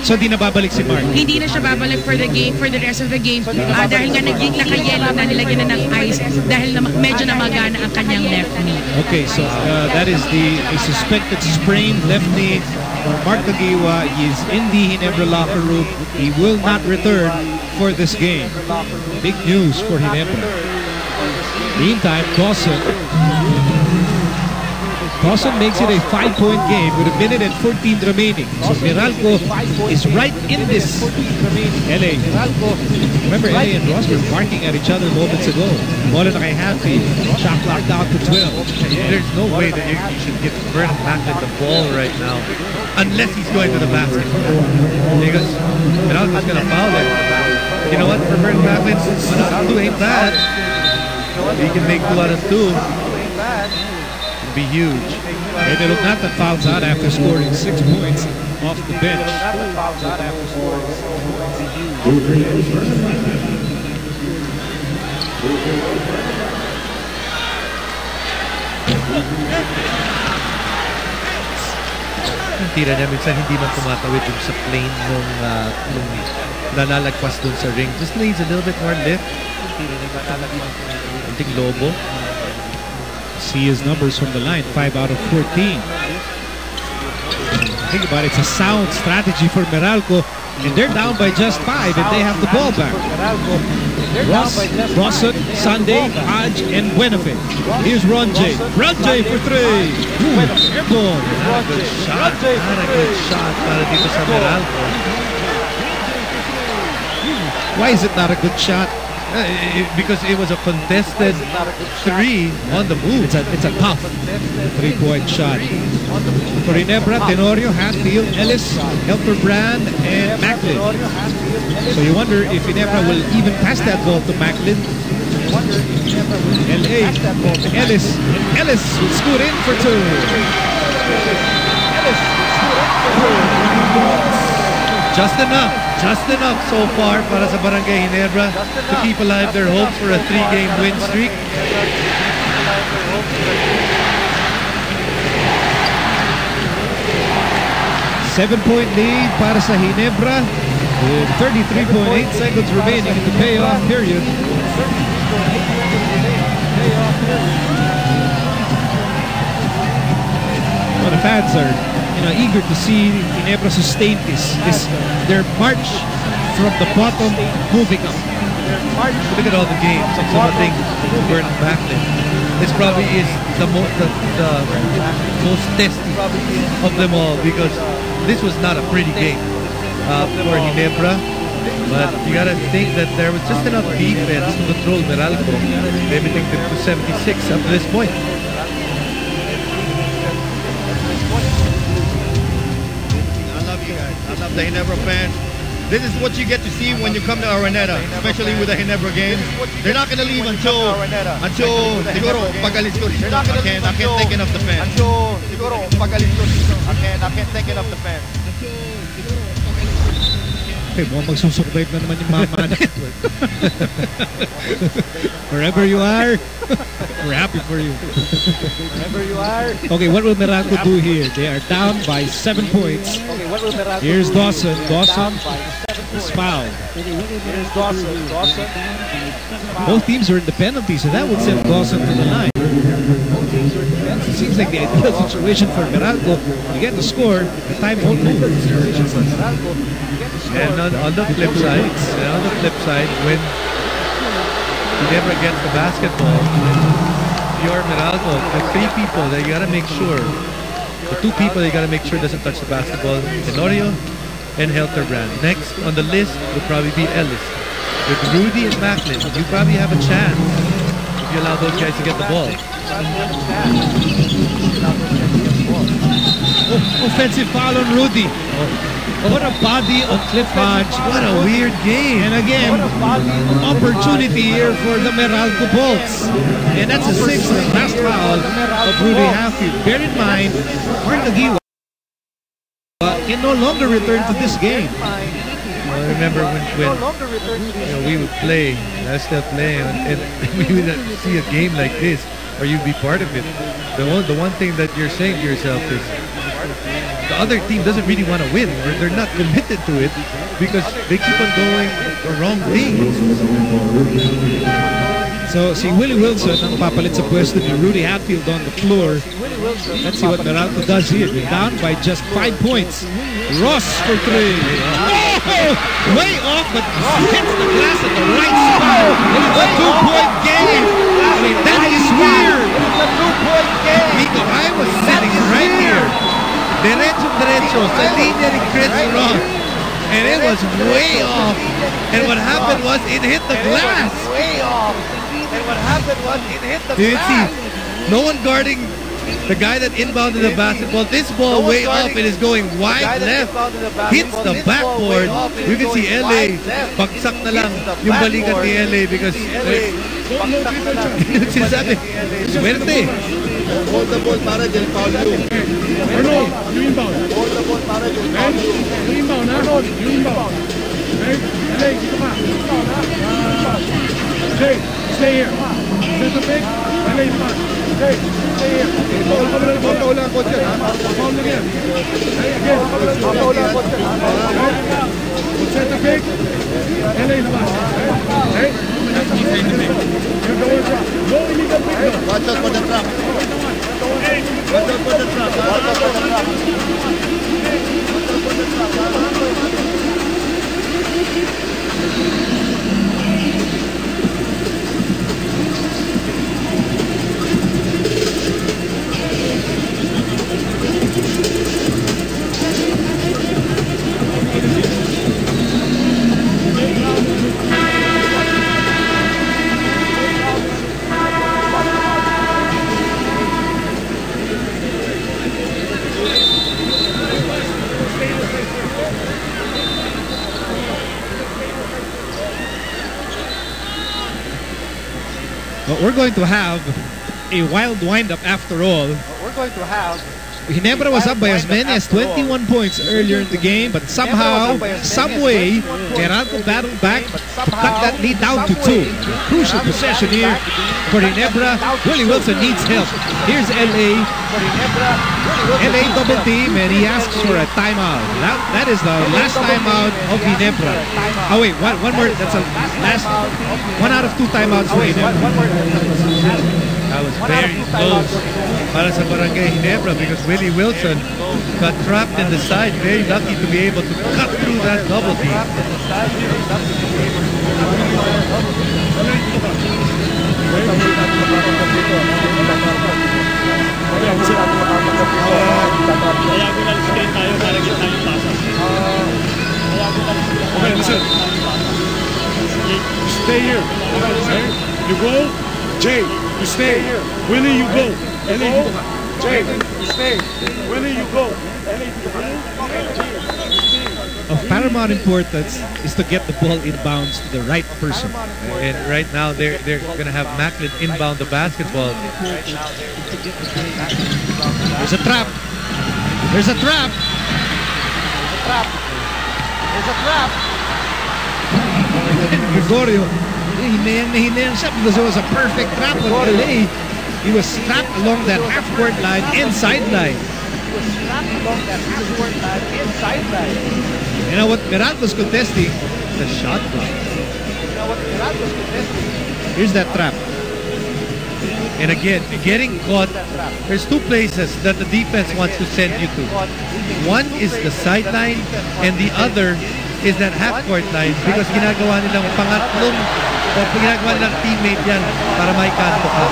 So, di na babalik si Mark? Hindi na siya babalik for the game, for the rest of the game. Dahil nga naka-yellow na, nilagyan na ng ice dahil medyo namagana ang kanyang left knee. Okay, so that is a suspected sprained left knee for Mark Agiwa. He is in the Ginebra locker room. He will not return for this game. Big news for Ginebra. Meantime, Dawson makes it a 5-point game with 1 minute and 14 remaining. So Meralco is right in this. LA. Remember, LA and Ross were barking at each other moments ago. Bola na kay Hatfield. Shot clock down to 12. There's no way that you should give Vernon Macklin the ball right now unless he's going to the basket. Because Meralco's going to foul it. You know what? For Vernon Macklin, 1 out of 2 ain't bad. He can make 2 out of 2. Be huge. Edel Nathan fouls out after scoring 6 points off the bench. Ang tira niya minsan hindi man tumatawid dun sa plane nung nalalagpas dun sa ring. Just needs a little bit more lift. I think Lobo. See his numbers from the line, 5 out of 14. Think about it, it's a sound strategy for Meralco, and they're down by just 5 and they have the ball back. Ross, Rawson, Sunday, Hodge, and Buenafit. Here's Ron J. Ron J for 3. Airball. Not a good shot. Not a good shot para dito sa Meralco. Why is it not a good shot? Because it was a contested 3 on the move. It's a tough 3-point shot. For Ginebra, Tenorio, Hatfield, Ellis, Helterbrand, and Macklin. So you wonder if Ginebra will even pass that ball to Macklin. LA, Ellis. Ellis will scoot in for 2. Just enough so far para sa Barangay Ginebra to keep alive their hopes for a 3-game win streak. 7-point lead para sa Ginebra with 33.8 seconds remaining in the payoff period. Well, the fans are eager to see Ginebra sustain their march from the bottom moving up. Look at all the games. Some of the things Vernon Macklin. This probably is the most testy of them all because this was not a pretty game for Ginebra. But you gotta think that there was just enough defense to control Meralco, limiting them to 76 up to this point. I love you guys. I love the Ginebra fans. This is what you get to see when you come to Araneta, especially with the Ginebra game. They're not gonna leave until siguro pagalis ko rito. I can't take enough the fans. I can't take enough the fans. Okay, mukhang magsusubayb na naman yung mama network. Wherever you are, we're happy for you. Wherever you are. Okay, what will Meralco do here? They are down by 7 points. Okay, what will Meralco Here's do? Dawson. Dawson is fouled. Here's Dawson. Dawson. Both teams are in the penalty, so that would send Dawson to the line. It seems like the ideal situation for Meralco. You get the score, the time won't move. And on the flip side, when Ginebra gets the basketball, you're Meralco, the three people, they gotta make sure, the two people they gotta make sure doesn't touch the basketball, Tenorio and Helterbrand. Next on the list would probably be Ellis. With Rudy and Macklin, you probably have a chance if you allow those guys to get the ball. Offensive foul on Rudy. What a body on Cliff Hodge. What a weird game. And again, opportunity here for the Meralco Voltz. And that's a sixth and last foul of Rudy Hatfield. Bear in mind, Mark Nagiwa can no longer return to this game. I remember when we would play, I was still playing, and we would see a game like this, or you'd be part of it. The one thing that you're saying to yourself is, the other team doesn't really want to win. They're not committed to it because they keep on doing the wrong things. So si Willie Wilson ang papalit sa pwesto ni Rudy Hatfield on the floor. Let's see what Meralco does here. They're down by just 5 points. Ross for three. Oh! Way off, but hits the glass at the right spot. It's a 2-point game. I mean, that is weird. It's a 2-point game. Nico, I was sitting right here. Derecho, sa linya ni Chris Ross. And it was way off. And what happened was it hit the glass. Way off. And what happened was it hit the Did you see? glass. No one guarding the guy that inbounded the basketball. This ball way off. It is going wide left. Hits the backboard. You can see LA. Pagsak na lang yung balikat ni LA because sinasabi, swerte. Hold the ball para dyan, foul you. Arnold, you inbound. Hold the ball para dyan, foul you. You inbound, Arnold. You inbound. Okay? Hey, come on. Jay, stay here. Set the pick. LA, come on. Jay, stay here. Foul lang ako dyan, ha? Foul again. Hey, again. Foul lang ako dyan, ha? Set the pick. LA, come on. Hey, that's the pick. You're going to no illegal pick. Watch out for the trap. Watch out for the trap. Watch out for the trap. But we're going to have a wild wind-up after all. We're going to have Ginebra was up by as many as 21 points earlier in the game, but somehow, some way, Meralco battled back to cut that lead down to 2. Crucial possession here for Ginebra. Willie Wilson needs help. Here's LA. LA double team, and he asks for a timeout. That is the last timeout of Ginebra. Oh wait, one more. That's a last 1 out of 2 timeouts for Ginebra. That was very close para sa Barangay Ginebra because Willie Wilson got trapped in the side. Very lucky to be able to cut through that double team. Okay, listen. here. You go. Jay, you stay. Willie, you go. Jay, you stay. Willie, you go. Of paramount importance is to get the ball inbounds to the right person. And right now they're going to have Macklin inbound the basketball. There's a trap. There's a trap. There's a trap. Gregorio, hinayang siya because it was a perfect trap of LA. He was trapped along that half-court line and sideline. He was trapped along that half-court line and sideline. You know what Meralco's contesting? The shot clock. You know what Meralco's contesting? Here's that trap. And again, getting caught, there's two places that the defense wants to send you to. One is the sideline, and the other is that half-court line because ginagawa nilang pangatlong o ginagawa nilang teammate yan para may kanto ka.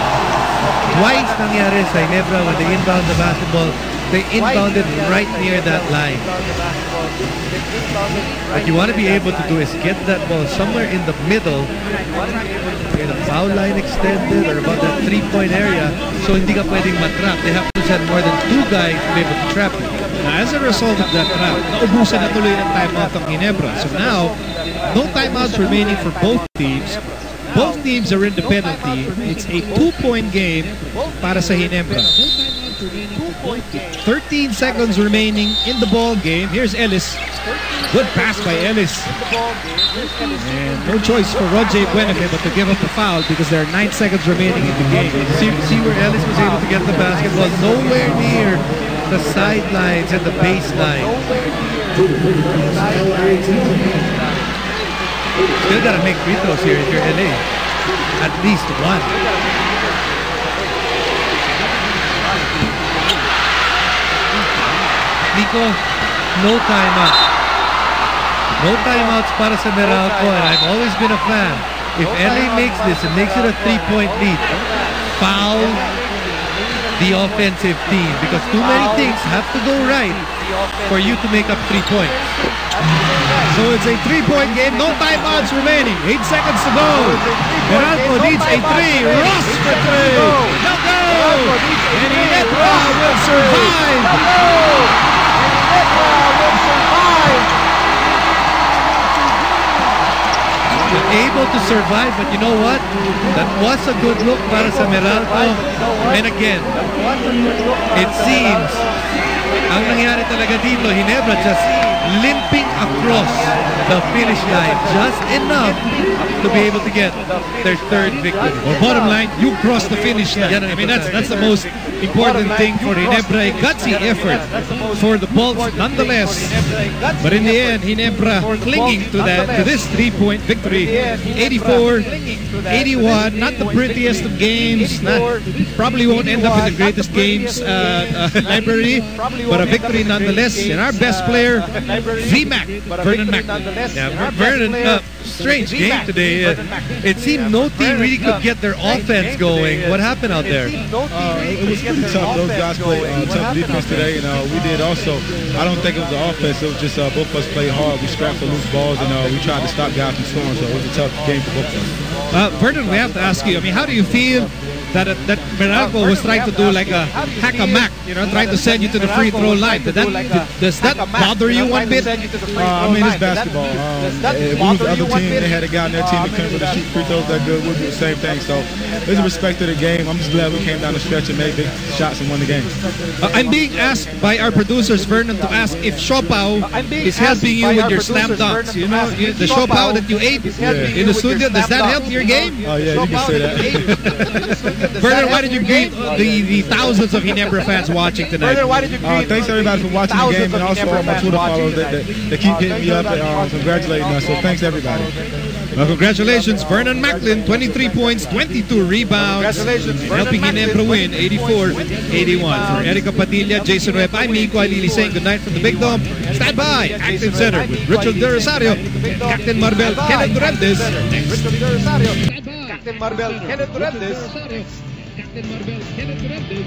Twice nangyari sa Ginebra when they inbound the basketball, they inbounded right near that line. What you want to be able to do is get that ball somewhere in the middle, where the foul line extended or about that three-point area, so hindi ka pwedeng matrap. They have to send more than two guys to be able to trap you. Now, as a result of that trap, naubusan na tuloy ng timeout ng Ginebra. So now, no timeouts remaining for both teams. Both teams are in the penalty. It's a 2-point game para sa Ginebra. 13 seconds remaining in the ball game. Here's Ellis. Good pass by Ellis. And no choice for Roger Buenafe but to give up the foul because there are 9 seconds remaining in the game. See where Ellis was able to get the basketball nowhere near the sidelines and the baseline. Still gotta make free throws here if you're LA. At least one. Nico, no timeout. No timeouts para sa Meralco, and I've always been a fan. If LA makes this and makes it a 3-point lead, foul the offensive team because too many things have to go right for you to make up 3 points. So it's a 3-point game, no timeouts remaining. 8 seconds to go. Meralco needs a 3. Ross for 3. No go! And Ginebra will survive. Able to survive, but you know what? That was a good look para sa Meralco. And again, it seems ang nangyari talaga dito, Ginebra just limping across the finish line just enough to be able to get their third victory. Well, bottom line, you crossed the finish line. I mean, that's the most important thing for Ginebra. A gutsy effort for the Voltz nonetheless. But in the end, Ginebra clinging to this 3-point victory. 84-81. Not the prettiest of games. Probably won't end up in the greatest games library. But a victory nonetheless. And our best player, VMAC, Vernon Macklin. Yeah, Vernon, strange game today. It seemed no team really could get their offense going. What happened out there? It was pretty tough. Those guys played tough defense today, and we did also. I don't think it was the offense. It was just both of us played hard. We scrapped the loose balls, and we tried to stop guys from scoring, so it was a tough game for both of us. Vernon, we have to ask you, I mean, how do you feel that Meralco was trying to do like a hack-a-mack, trying to send you to the free throw line? Does that bother you one bit? I mean, it's basketball. If we was the other team, they had a guy on their team that couldn't really shoot free throws that good, we'd do the same thing. So there's a respect to the game. I'm just glad we came down the stretch and made big shots and won the game. I'm being asked by our producers, Vernon, to ask if Siopao is helping you with your slam dunks. The Siopao that you ate in the studio, does that help your game? Oh, yeah, you can say that. Vernon, why did you greet the thousands of Ginebra fans watching tonight? Thanks everybody for watching the game, and also all my Twitter followers that keep hitting me up and congratulating us. So thanks everybody. Well, congratulations, Vernon Macklin, 23 points, 22 rebounds, helping Ginebra win 84-81. For Erica Padilla, Jason Webb, I'm Miko Alili saying good night from the Big Dome. Stand by, Active Center with Richard De Rosario, Captain Marbel, Kenneth Durantes. Captain Marbel, Kenneth Durantes. Captain Marbel, Kenneth Durantes.